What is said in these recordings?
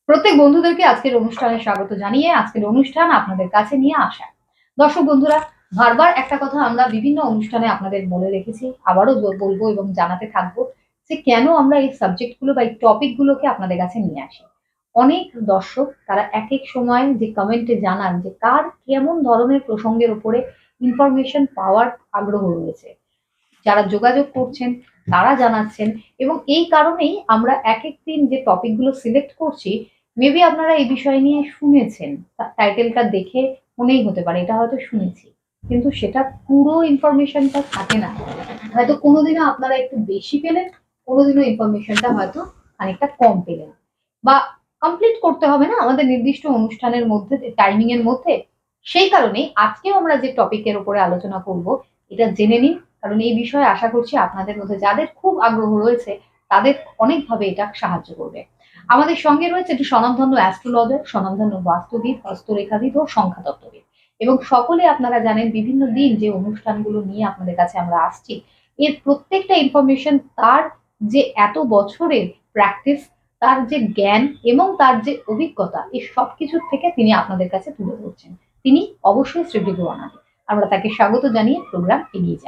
প্রত্যেক বন্ধুদেরকে আজকের অনুষ্ঠানে স্বাগত জানিয়ে আজকের অনুষ্ঠান আপনাদের কাছে নিয়ে আসা। দর্শক বন্ধুরা, বারবার একটা কথা আমরা বিভিন্ন অনুষ্ঠানে আপনাদের বলে রেখেছি, আবারও বলবো এবং জানাতে থাকবো যে কেন আমরা এই সাবজেক্ট গুলো বা এই টপিক গুলোকে আপনাদের কাছে নিয়ে আসি। অনেক দর্শক তারা একেক সময় যে কমেন্টে জানান যে কার কেমন ধরনের প্রসঙ্গের উপরে ইনফরমেশন পাওয়ার আগ্রহ রয়েছে। যারা যোগাযোগ করছেন তারা জানাচ্ছেন এবং এই কারণেই আমরা একেক দিন যে টপিক গুলো সিলেক্ট করছি, মেবি আপনারা এই বিষয় নিয়ে শুনেছেন। টাইটেলটা দেখে মনেই হতে পারে এটা হয়তো শুনেছি। কিন্তু সেটা পুরো ইনফরমেশনটা থাকে না। হয়তো কোনোদিনও আপনারা একটু বেশি পেলেন, কোনোদিনও ইনফরমেশনটা হয়তো খানিকটা কম পেলেন। বা কমপ্লিট করতে হবে না আমাদের নির্দিষ্ট অনুষ্ঠানের মধ্যে, টাইমিং এর মধ্যে। সেই কারণেই আজকেও আমরা যে টপিকের উপরে আলোচনা করব, এটা জেনে নিন। কারণ এই বিষয়ে আশা করছি আপনাদের মধ্যে যাদের খুব আগ্রহ রয়েছে তাদের অনেকভাবে এটা সাহায্য করবে। আমাদের সঙ্গে রয়েছে একটি স্বনামধন্য অ্যাস্ট্রোলজার, স্বনামধন্য বাস্তুবিদ, হস্তরেখাবিদ ও সংখ্যাতত্ত্ববিদ। এবং সকলে আপনারা জানেন বিভিন্ন দিন যে অনুষ্ঠানগুলো নিয়ে আপনাদের কাছে আমরা আসছি, এর প্রত্যেকটা ইনফরমেশন তার যে এত বছরের প্র্যাকটিস, তার যে জ্ঞান এবং তার যে অভিজ্ঞতা, এই সবকিছুর থেকে তিনি আপনাদের কাছে তুলে ধরছেন। তিনি অবশ্যই শ্রীবৃদ্ধ অনাদি। আমরা তাকে স্বাগত জানিয়ে প্রোগ্রাম এগিয়ে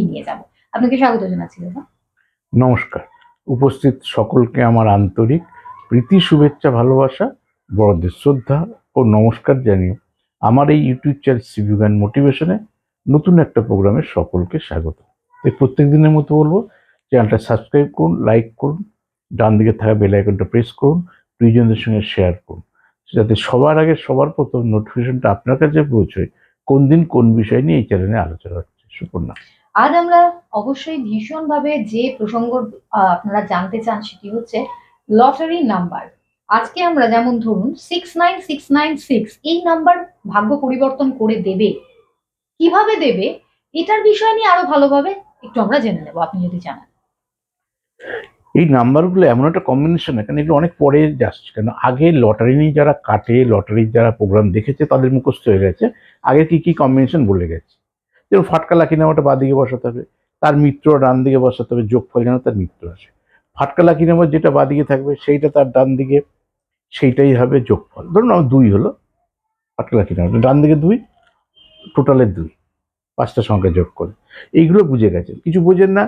নিয়ে যাব। আপনাকে স্বাগত জানাচ্ছি দাদা। নমস্কার। উপস্থিত সকলকে আমার আন্তরিক প্রীতি, শুভেচ্ছা, ভালোবাসা, বড়দের শ্রদ্ধা ও নমস্কার জানিয়ে আমার এই ইউটিউব চ্যানেল সিভিউ অ্যান্ড মোটিভেশনে নতুন একটা প্রোগ্রামে সকলকে স্বাগত। তাই প্রত্যেক দিনের মতো বলবো, চ্যানেলটা সাবস্ক্রাইব করুন, লাইক করুন, ডান দিকে থাকা বেল আইকনটা প্রেস করুন, প্রিয়জনদের সঙ্গে শেয়ার করুন, যাতে সবার আগে সবার প্রথম নোটিফিকেশনটা আপনার কাছে পৌঁছয় কোন দিন কোন বিষয় নিয়ে এই চ্যানেলে আলোচনা হচ্ছে। সুপর্ণা, আজ আমরা অবশ্যই ভীষণভাবে যে প্রসঙ্গ আপনারা জানতে চান সেটি হচ্ছে লটারি নাম্বার। আজকে আমরা যেমন ধরুন 69696 এই নাম্বার ভাগ্য পরিবর্তন করে দেবে, কিভাবে দেবে, এটার বিষয় নিয়ে আরো ভালোভাবে একটু আমরা জেনে নেব, আপনি যদি জানান। এই নাম্বারগুলো এমন একটা কম্বিনেশন, এখানে এগুলো অনেক পরে যাচ্ছে। কেন আগে লটারি নিয়ে যারা কাটে, লটারির যারা প্রোগ্রাম দেখেছে তাদের মুখস্থ হয়ে গেছে আগে কি কি কম্বিনেশন বলে গেছে। যেমন ফাটকা লাকি নামাটা বাঁ দিকে বসাতে হবে, তার মিত্র ডান দিকে বসাতে হবে, যোগফল যেন তার মিত্র আসে। ফাটকা লাকি নাম্বার যেটা বাঁ দিকে থাকবে সেইটা তার ডান দিকে, সেইটাই হবে যোগফল। ধরুন আমার 2 হলো, ফাটকা লাকি নাম্বার ডান দিকে 2, টোটালের 2, 5টা সংখ্যা যোগ করে। এইগুলো বুঝে গেছেন। কিছু বোঝেন না,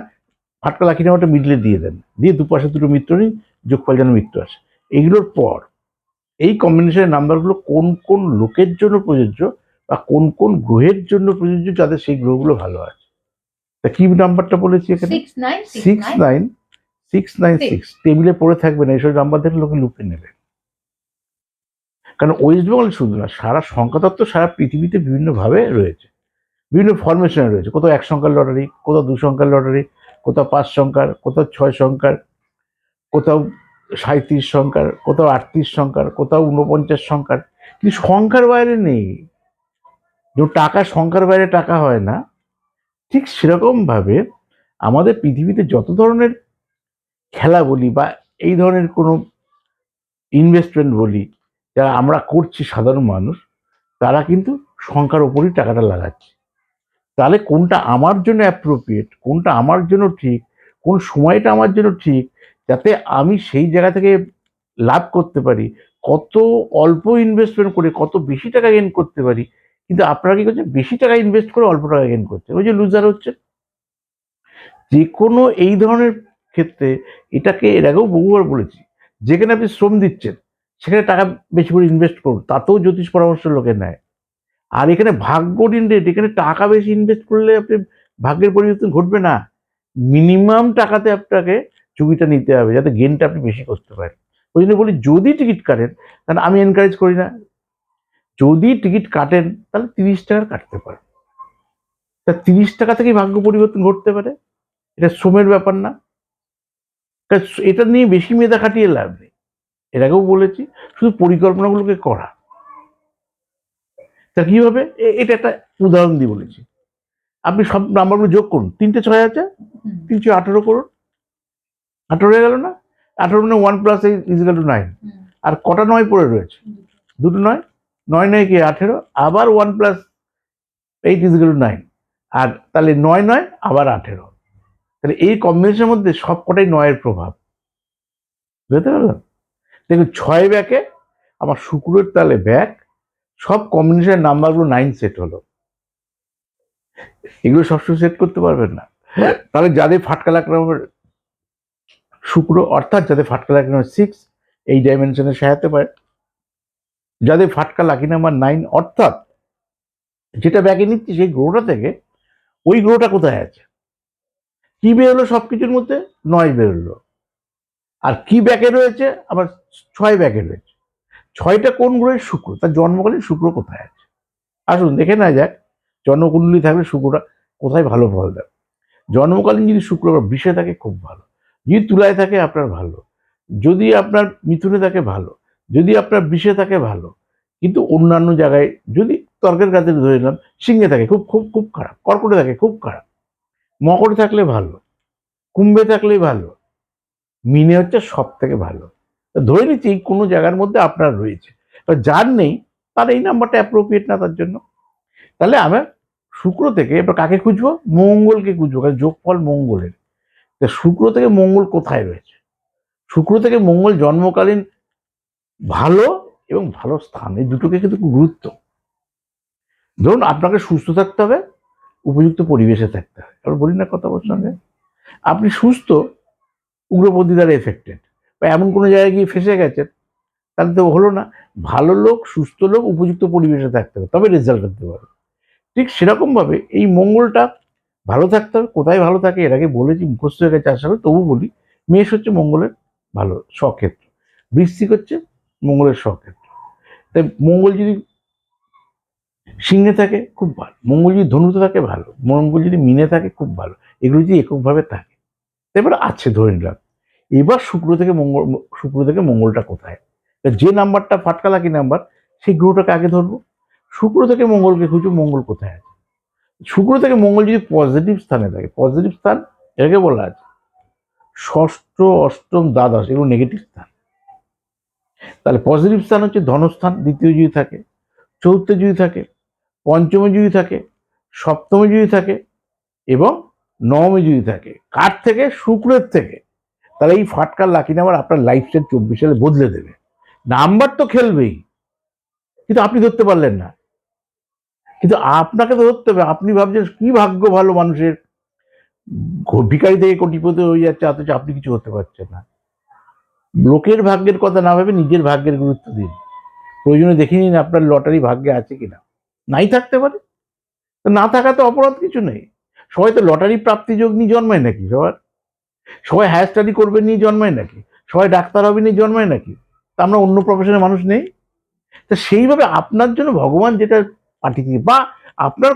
ফাটকা লাকি নাম্বারটা মিডলে দিয়ে দেন, দিয়ে দুপাশে দুটো মিত্র নিন, যোগফল যেন মিত্র আসে। এইগুলোর পর এই কম্বিনেশনের নাম্বারগুলো কোন কোন লোকের জন্য প্রযোজ্য বা কোন কোন গ্রহের জন্য প্রযোজ্য, যাদের সেই গ্রহগুলো ভালো আছে। তা কি নাম্বারটা বলেছি এখানে? Six nine six six nine nine six nine six টেবিলে পড়ে থাকবে না, এইসব নাম্বার দেখলে লোকে লুপে নেবে। কারণ ওয়েস্ট বেঙ্গল শুধু না, সারা সংখ্যাতত্ত্ব সারা পৃথিবীতে বিভিন্নভাবে রয়েছে, বিভিন্ন ফরমেশনে রয়েছে। কোথাও 1 সংখ্যার লটারি, কোথাও 2 সংখ্যার লটারি, কোথাও 5 সংখ্যার, কোথাও 6 সংখ্যার, কোথাও 37 সংখ্যার, কোথাও 38 সংখ্যার, কোথাও 49 সংখ্যার। কিন্তু সংখ্যার বাইরে নেই। যে টাকা সংখ্যার বাইরে টাকা হয় না, ঠিক সেরকম ভাবে আমাদের পৃথিবীতে যত ধরনের খেলা বলি বা এই ধরনের কোনো ইনভেস্টমেন্ট বলি যারা আমরা করছি সাধারণ মানুষ, তারা কিন্তু সংখ্যার ওপরই টাকাটা লাগাচ্ছে। তাহলে কোনটা আমার জন্য অ্যাপ্রোপ্রিয়েট, কোনটা আমার জন্য ঠিক, কোন সময়টা আমার জন্য ঠিক, যাতে আমি সেই জায়গা থেকে লাভ করতে পারি, কত অল্প ইনভেস্টমেন্ট করে কত বেশি টাকা গেইন করতে পারি। কিন্তু আপনারা কি করছেন, বেশি টাকা ইনভেস্ট করে অল্প টাকা গেইন করছেন, ওই যে লুজার হচ্ছে। যে কোনো এই ধরনের ক্ষেত্রে এটাকে এর আগেও বহুবার বলেছি, যেখানে আপনি শ্রম দিচ্ছেন সেখানে টাকা বেশি করে ইনভেস্ট করুন, তাতেও জ্যোতিষ পরামর্শ লোকে নেয়। আর এখানে ভাগ্য রেট, এখানে টাকা বেশি ইনভেস্ট করলে আপনি ভাগ্যের পরিবর্তন ঘটবে না। মিনিমাম টাকাতে আপনাকে ঝুঁকিটা নিতে হবে যাতে গেনটা আপনি বেশি করতে পারেন। ওই জন্য বলি, যদি টিকিট কাটেন, কারণ আমি এনকারেজ করি না, যদি টিকিট কাটেন তাহলে 30 টাকার কাটতে পারেন। তা 30 টাকা থেকেই ভাগ্য পরিবর্তন ঘটতে পারে, এটা শ্রমের ব্যাপার না। এটা নিয়ে বেশি মেধা খাটিয়ে লাভ নেই, এর আগেও বলেছি। শুধু পরিকল্পনাগুলোকে করা। তা কিভাবে, এটা একটা উদাহরণ দিয়ে বলেছি। আপনি সব নাম্বারগুলো যোগ করুন, 3টে 6 আছে, 318 করুন, 18 হয়ে গেল না? 18 মানে 1 + 8 = 9। আর কটা 9 পড়ে রয়েছে? দুটো 9, 9 9 কি 18, আবার 1 + 8 = 9। আর তাহলে 9 9 আবার 18। তাহলে এই কম্বিনেশনের মধ্যে সব কটাই 9 এর প্রভাব। বুঝতে পারলাম? দেখুন 6 ব্যাকে আমার শুক্রের তালে ব্যাক, সব কম্বিনেশন নাম্বারগুলো 9 সেট হলো। এগুলো সবসময় সেট করতে পারবেন না। তাহলে যাদের ফাটকা লাকি নাম্বার শুক্র, অর্থাৎ যাদের ফাটকা লাকি নাম্বার 6 এই ডাইমেনশনে সাজাতে পারে, যাদের ফাটকা লাকি নাম্বার 9 অর্থাৎ যেটা ব্যাকে নিচ্ছি সেই গ্রহটা থেকে ওই গ্রহটা কোথায় আছে, কি বেরোলো সবকিছুর মধ্যে 9 বেরোলো, আর কি ব্যাকে রয়েছে আবার 6 ব্যাকে রয়েছে। 6টা কোন গ্রহের? শুক্র। তার জন্মকালীন শুক্র কোথায় আছে আসুন দেখে না যাক। জন্মকুণ্ডলী থাকলে শুক্রটা কোথায় ভালো ফল দেয়। জন্মকালীন যদি শুক্র বিষে থাকে খুব ভালো, যদি তুলায় থাকে আপনার ভালো, যদি আপনার মিথুনে থাকে ভালো, যদি আপনার বিষে থাকে ভালো, কিন্তু অন্যান্য জায়গায় যদি তর্কের কাছে ধরে নিলাম সিংহে থাকে খুব খুব খুব খারাপ, কর্কটে থাকে খুব খারাপ, মকরে থাকলে ভালো, কুম্ভে থাকলেই ভালো, মিনে হচ্ছে সব থেকে ভালো। ধরে নিচ্ছি কোনো জায়গার মধ্যে আপনার রয়েছে, যার নেই তার এই নাম্বারটা অ্যাপ্রোপ্রিয়েট না তার জন্য। তাহলে আমার শুক্র থেকে এবার কাকে খুঁজবো? মঙ্গলকে খুঁজবো, কারণ যোগফল মঙ্গলের। তা শুক্র থেকে মঙ্গল কোথায় রয়েছে? শুক্র থেকে মঙ্গল জন্মকালীন ভালো এবং ভালো স্থান, এই দুটোকে কিন্তু খুব গুরুত্ব। ধরুন আপনাকে সুস্থ থাকতে হবে, উপযুক্ত পরিবেশে থাকতে হবে। এবার বলি না কথা বলার সঙ্গে, আপনি সুস্থ উগ্রপন্থী দ্বারা এফেক্টেড বা এমন কোনো জায়গায় গিয়ে ফেসে গেছেন, তাহলে তো হলো না। ভালো লোক, সুস্থ লোক, উপযুক্ত পরিবেশে থাকতে হবে, তবে রেজাল্ট করতে পারবে। ঠিক সেরকমভাবে এই মঙ্গলটা ভালো থাকতে হবে। কোথায় ভালো থাকে এর আগে বলেছি, মুখস্থ হয়ে গেছে আশা করি, তবু বলি। মেষ হচ্ছে মঙ্গলের ভালো স্বক্ষেত্র, বৃশ্চিক হচ্ছে মঙ্গলের স্বক্ষেত্র। তাই মঙ্গল যদি সিংহে থাকে খুব ভালো, মঙ্গল যদি ধনুতে থাকে ভালো, মঙ্গল যদি মিনে থাকে খুব ভালো, এগুলো যদি এককভাবে থাকে এবার আছে ধরে নিলাম। এবার শুক্র থেকে মঙ্গলটা কোথায়? তা যে নাম্বারটা ফাটকা লাকি নাম্বার সেই গ্রহটাকে আগে ধরবো। শুক্র থেকে মঙ্গলকে খুঁজবো, মঙ্গল কোথায় আছে। শুক্র থেকে মঙ্গল যদি পজিটিভ স্থানে থাকে, পজিটিভ স্থান এটাকে বলা আছে ষষ্ঠ, অষ্টম, দ্বাদশ, এগুলো নেগেটিভ স্থান। তাহলে পজিটিভ স্থান হচ্ছে ধনস্থান, দ্বিতীয় যদি থাকে, চতুর্থে যদি থাকে, পঞ্চমে যদি থাকে, সপ্তমে যদি থাকে এবং নবমে যদি থাকে। কার থেকে? শুক্রের থেকে। তাহলে এই ফাটকার লাকি নাম্বার আপনার লাইফস্টাইল 24 সালে বদলে দেবে। নাম্বার তো খেলবেই, কিন্তু আপনি ধরতে পারলেন না। কিন্তু আপনাকে তো ধরতে হবে। আপনি ভাবছেন কি ভাগ্য ভালো মানুষের, ভিখারি থেকে কোটিপতি হয়ে যাচ্ছে, অথচ আপনি কিছু হতে পারছেন না। লোকের ভাগ্যের কথা না ভেবে নিজের ভাগ্যের গুরুত্ব দিন। প্রয়োজনে দেখে নিন আপনার লটারি ভাগ্যে আছে কিনা, নাই থাকতে পারে। তো না থাকাতে অপরাধ কিছু নেই। সবাই তো লটারি প্রাপ্তি যোগ নিয়ে জন্মায় নাকি? সবাই হায়ার স্টাডি করবে নিয়ে জন্মায় নাকি? সবাই ডাক্তার হবে নিয়ে জন্মায় নাকি? তা আমরা অন্য প্রফেশনের মানুষ নেই? তা সেইভাবে আপনার জন্য ভগবান যেটা পাঠিয়েছে বা আপনার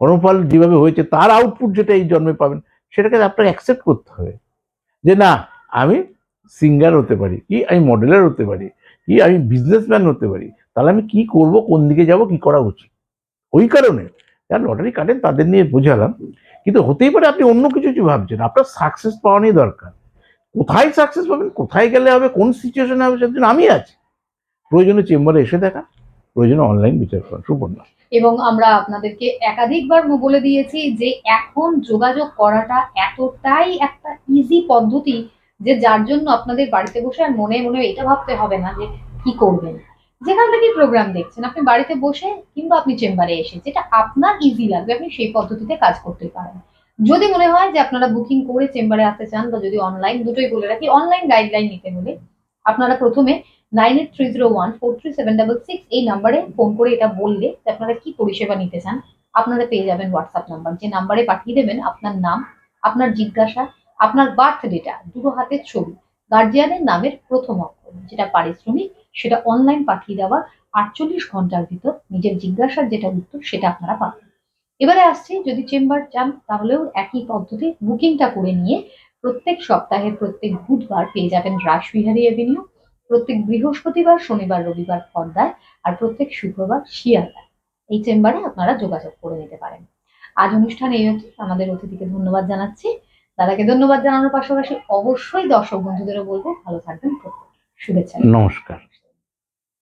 কর্মফল যেভাবে হয়েছে তার আউটপুট যেটা এই জন্মে পাবেন, সেটাকে আপনাকে অ্যাকসেপ্ট করতে হবে। যে না, আমি সিঙ্গার হতে পারি, কি আমি মডেলার হতে পারি, কি আমি বিজনেসম্যান হতে পারি, তাহলে আমি কি করব, কোন দিকে যাব, কি করা উচিত। ওই কারণে যারা লটারি কাটেন তাদের নিয়ে বোঝালাম। কিন্তু হতেই পারে আপনি অন্য কিছু কিছু ভাবছেন, আপনার সাকসেস পাওয়া নিয়ে দরকার। কোথায় সাকসেস পাবেন, কোথায় গেলে হবে, কোন সিচুয়েশনে হবে, সেদিন আমি আছি। প্রয়োজনে চেম্বারে এসে দেখা, প্রয়োজনে অনলাইন বিচার করা। সুপর্ণা। এবং আমরা আপনাদেরকে একাধিকবার বলে দিয়েছি যে এখন যোগাযোগ করাটা এতটাই একটা ইজি পদ্ধতি যে যার জন্য আপনাদের বাড়িতে বসে আর মনে মনে এটা ভাবতে হবে না যে কি করবেন। যেখান থেকে প্রোগ্রাম দেখছেন আপনি বাড়িতে বসে কিংবা আপনি চেম্বারে এসে যেটা আপনার ইজি লাগবে আপনি সেই পদ্ধতিতে কাজ করতে পারেন। যদি মনে হয় যে আপনারা বুকিং করে চেম্বারে আসতে চান বা যদি অনলাইন, দুটোই বলে রাখি, অনলাইন গাইডলাইন নিতে হলে আপনারা প্রথমে 9830143766 এই নাম্বারে ফোন করে এটা বললে যে আপনারা কি পরিষেবা নিতে চান, আপনারা পেয়ে যাবেন হোয়াটসঅ্যাপ নাম্বার, যে নাম্বারে পাঠিয়ে দেবেন আপনার নাম, আপনার জিজ্ঞাসা, আপনার বার্থ ডেটা, দুটো হাতের ছবি, গার্জিয়ানের নামের প্রথম অক্ষর, যেটা পারিশ্রমিক, সেটা অনলাইন পাঠিয়ে দেওয়ার 48 ঘন্টার ভিতর নিজের জিজ্ঞাসার যেটা উত্তর সেটা আপনারা পাবেন। এবারে আসছি, যদি চেম্বার চান তাহলেও একই পদ্ধতি, বুকিংটা করে নিয়ে প্রত্যেক সপ্তাহের প্রত্যেক বুধবার পেয়ে যাবেন রাসবিহারী এভিনিউ, প্রত্যেক বৃহস্পতিবার, শনিবার, রবিবার পদ্মায়, আর প্রত্যেক শুক্রবার শিয়ালদায়। এই চেম্বারে আপনারা যোগাযোগ করে নিতে পারেন। আজ অনুষ্ঠান এই অবধি। আমাদের অতিথিকে ধন্যবাদ জানাচ্ছি, দাদাকে ধন্যবাদ জানানোর পাশাপাশি অবশ্যই দর্শক বন্ধুদেরও বলবো ভালো থাকবেন, শুভেচ্ছা। নমস্কার।